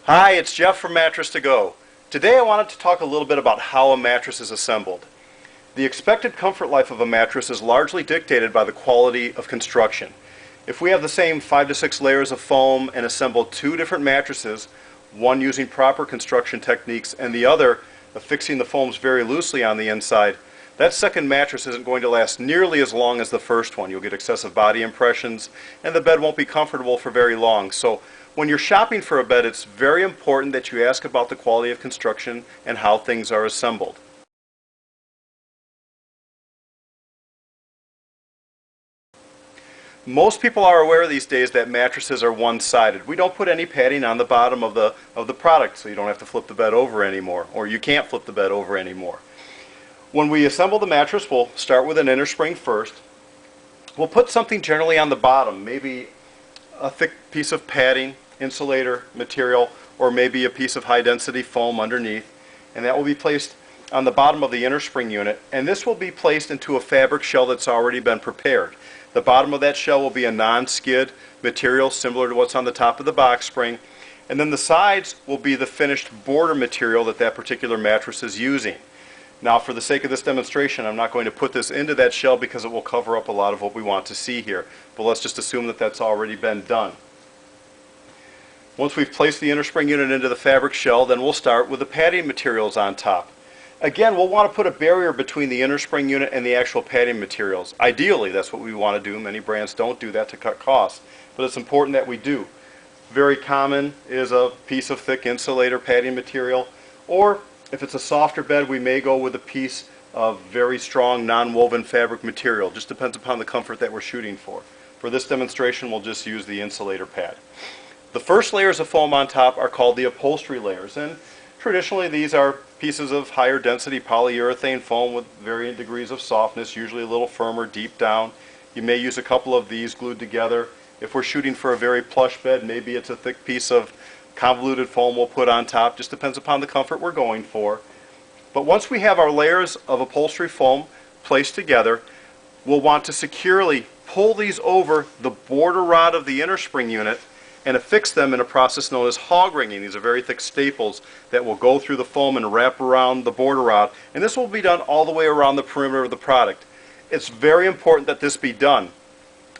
Hi, it's Jeff from Mattress to Go. Today I wanted to talk a little bit about how a mattress is assembled. The expected comfort life of a mattress is largely dictated by the quality of construction. If we have the same 5 to 6 layers of foam and assemble two different mattresses, one using proper construction techniques and the other affixing the foams very loosely on the inside, that second mattress isn't going to last nearly as long as the first one. You'll get excessive body impressions and the bed won't be comfortable for very long. So when you're shopping for a bed, it's very important that you ask about the quality of construction and how things are assembled. Most people are aware these days that mattresses are one-sided. We don't put any padding on the bottom of the product, so you don't have to flip the bed over anymore, or you can't flip the bed over anymore. When we assemble the mattress, we'll start with an inner spring first. We'll put something generally on the bottom, maybe a thick piece of padding, insulator material, or maybe a piece of high-density foam underneath, and that will be placed on the bottom of the inner spring unit, and this will be placed into a fabric shell that's already been prepared. The bottom of that shell will be a non-skid material similar to what's on the top of the box spring, and then the sides will be the finished border material that particular mattress is using. Now, for the sake of this demonstration, I'm not going to put this into that shell because it will cover up a lot of what we want to see here, but let's just assume that that's already been done. Once we've placed the inner spring unit into the fabric shell, then we'll start with the padding materials on top. Again, we'll want to put a barrier between the inner spring unit and the actual padding materials. Ideally, that's what we want to do. Many brands don't do that to cut costs, but it's important that we do. Very common is a piece of thick insulator padding material, or if it's a softer bed, we may go with a piece of very strong non-woven fabric material. Just depends upon the comfort that we're shooting for. For this demonstration, we'll just use the insulator pad. The first layers of foam on top are called the upholstery layers, and traditionally these are pieces of higher density polyurethane foam with varying degrees of softness, usually a little firmer deep down. You may use a couple of these glued together. If we're shooting for a very plush bed, maybe it's a thick piece of convoluted foam we'll put on top. Just depends upon the comfort we're going for. But once we have our layers of upholstery foam placed together, we'll want to securely pull these over the border rod of the inner spring unit and affix them in a process known as hog ringing. These are very thick staples that will go through the foam and wrap around the border rod, and this will be done all the way around the perimeter of the product. It's very important that this be done.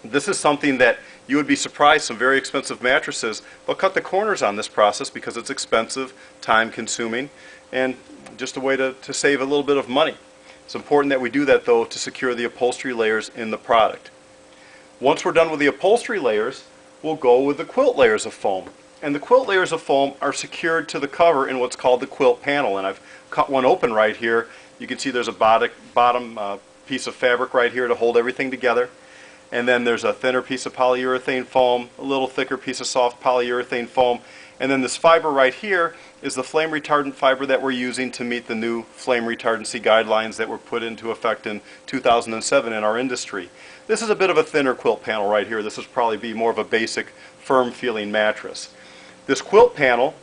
This is something that you would be surprised. Some very expensive mattresses, they'll cut the corners on this process because it's expensive, time consuming, and just a way to save a little bit of money. It's important that we do that though to secure the upholstery layers in the product. Once we're done with the upholstery layers, we'll go with the quilt layers of foam. And the quilt layers of foam are secured to the cover in what's called the quilt panel, and I've cut one open right here. You can see there's a bottom piece of fabric right here to hold everything together. And then there's a thinner piece of polyurethane foam, a little thicker piece of soft polyurethane foam, and then this fiber right here is the flame retardant fiber that we're using to meet the new flame retardancy guidelines that were put into effect in 2007 in our industry. This is a bit of a thinner quilt panel right here. This would probably be more of a basic firm feeling mattress. This quilt panel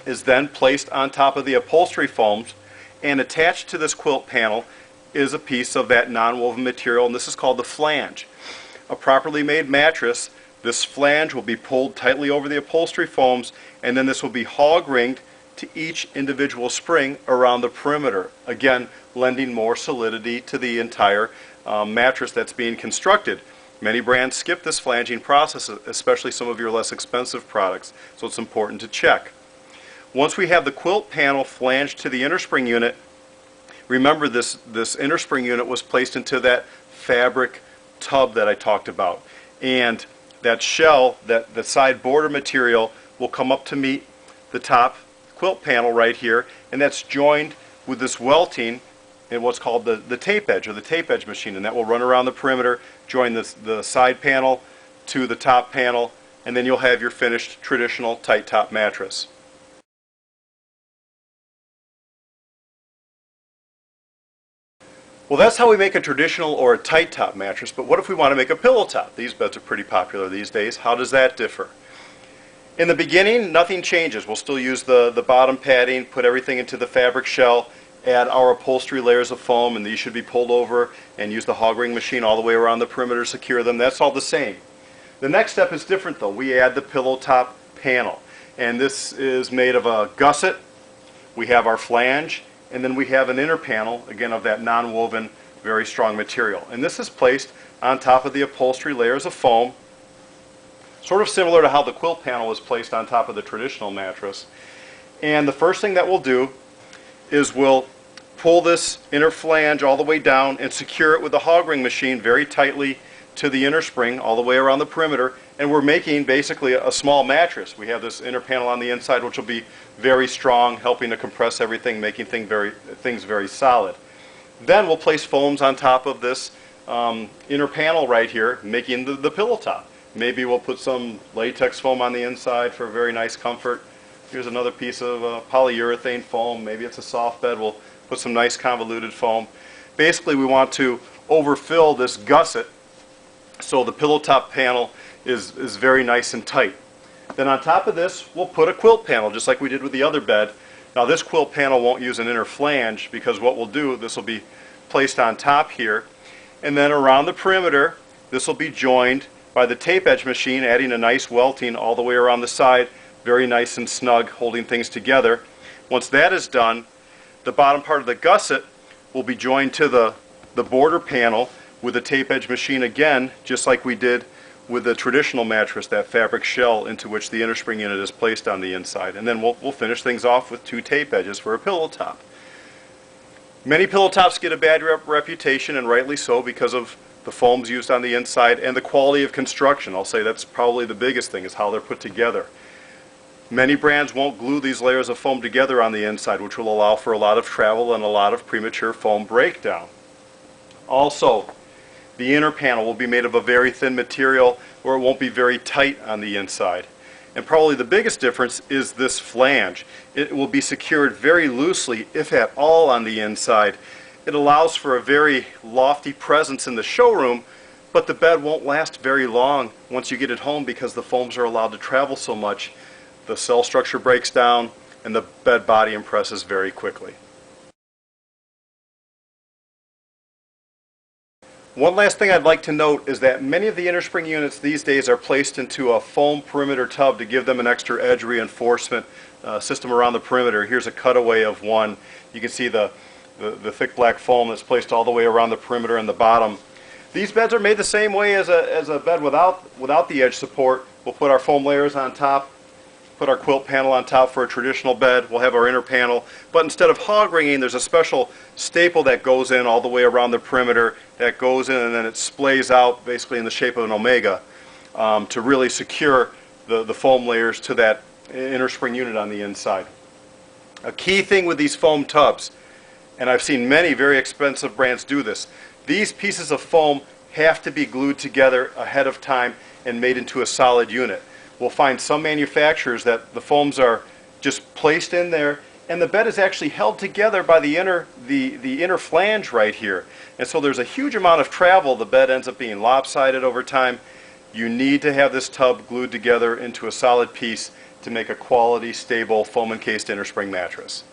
is then placed on top of the upholstery foams, and attached to this quilt panel is a piece of that non-woven material, and this is called the flange. A properly made mattress, this flange will be pulled tightly over the upholstery foams, and then this will be hog ringed to each individual spring around the perimeter, again lending more solidity to the entire mattress that's being constructed. Many brands skip this flanging process, especially some of your less expensive products, so it's important to check. Once we have the quilt panel flanged to the inner spring unit, remember this inner spring unit was placed into that fabric tub that I talked about, and that shell, the side border material, will come up to meet the top quilt panel right here, and that's joined with this welting in what's called the tape edge, or the tape edge machine, and that will run around the perimeter, join the side panel to the top panel, and then you'll have your finished traditional tight top mattress. Well, that's how we make a traditional or a tight top mattress, but what if we want to make a pillow top? These beds are pretty popular these days. How does that differ? In the beginning, nothing changes. We'll still use the bottom padding, put everything into the fabric shell, add our upholstery layers of foam, and these should be pulled over, and use the hog ring machine all the way around the perimeter to secure them. That's all the same. The next step is different though. We add the pillow top panel. And this is made of a gusset. We have our flange, and then we have an inner panel, again of that non-woven, very strong material. And this is placed on top of the upholstery layers of foam, sort of similar to how the quilt panel is placed on top of the traditional mattress. And the first thing that we'll do is we'll pull this inner flange all the way down and secure it with the hog ring machine very tightly to the inner spring all the way around the perimeter, and we're making basically a small mattress. We have this inner panel on the inside which will be very strong, helping to compress everything, making things very solid. Then we'll place foams on top of this inner panel right here, making the pillow top. Maybe we'll put some latex foam on the inside for very nice comfort. Here's another piece of polyurethane foam. Maybe it's a soft bed. We'll put some nice convoluted foam. Basically, we want to overfill this gusset so the pillow top panel is very nice and tight. Then on top of this, we'll put a quilt panel, just like we did with the other bed. Now this quilt panel won't use an inner flange, because what we'll do, this will be placed on top here, and then around the perimeter, this will be joined by the tape edge machine, adding a nice welting all the way around the side, very nice and snug, holding things together. Once that is done, the bottom part of the gusset will be joined to the border panel with a tape edge machine again, just like we did with the traditional mattress, that fabric shell into which the inner spring unit is placed on the inside. And then we'll finish things off with 2 tape edges for a pillow top. Many pillow tops get a bad reputation, and rightly so, because of the foams used on the inside and the quality of construction. I'll say that's probably the biggest thing, is how they're put together. Many brands won't glue these layers of foam together on the inside, which will allow for a lot of travel and a lot of premature foam breakdown. Also, the inner panel will be made of a very thin material, or it won't be very tight on the inside. And probably the biggest difference is this flange. It will be secured very loosely, if at all, on the inside. It allows for a very lofty presence in the showroom, but the bed won't last very long once you get it home, because the foams are allowed to travel so much. The cell structure breaks down and the bed body impresses very quickly. One last thing I'd like to note is that many of the inner spring units these days are placed into a foam perimeter tub to give them an extra edge reinforcement system around the perimeter. Here's a cutaway of one. You can see the thick black foam that's placed all the way around the perimeter and the bottom. These beds are made the same way as a bed without the edge support. We'll put our foam layers on top, put our quilt panel on top for a traditional bed. We'll have our inner panel, but instead of hog ringing, there's a special staple that goes in all the way around the perimeter, that goes in and then it splays out basically in the shape of an omega to really secure the foam layers to that inner spring unit on the inside. A key thing with these foam tubs, and I've seen many very expensive brands do this, these pieces of foam have to be glued together ahead of time and made into a solid unit. We'll find some manufacturers that the foams are just placed in there, and the bed is actually held together by the inner flange right here. And so there's a huge amount of travel. The bed ends up being lopsided over time. You need to have this tub glued together into a solid piece to make a quality, stable, foam encased inner spring mattress.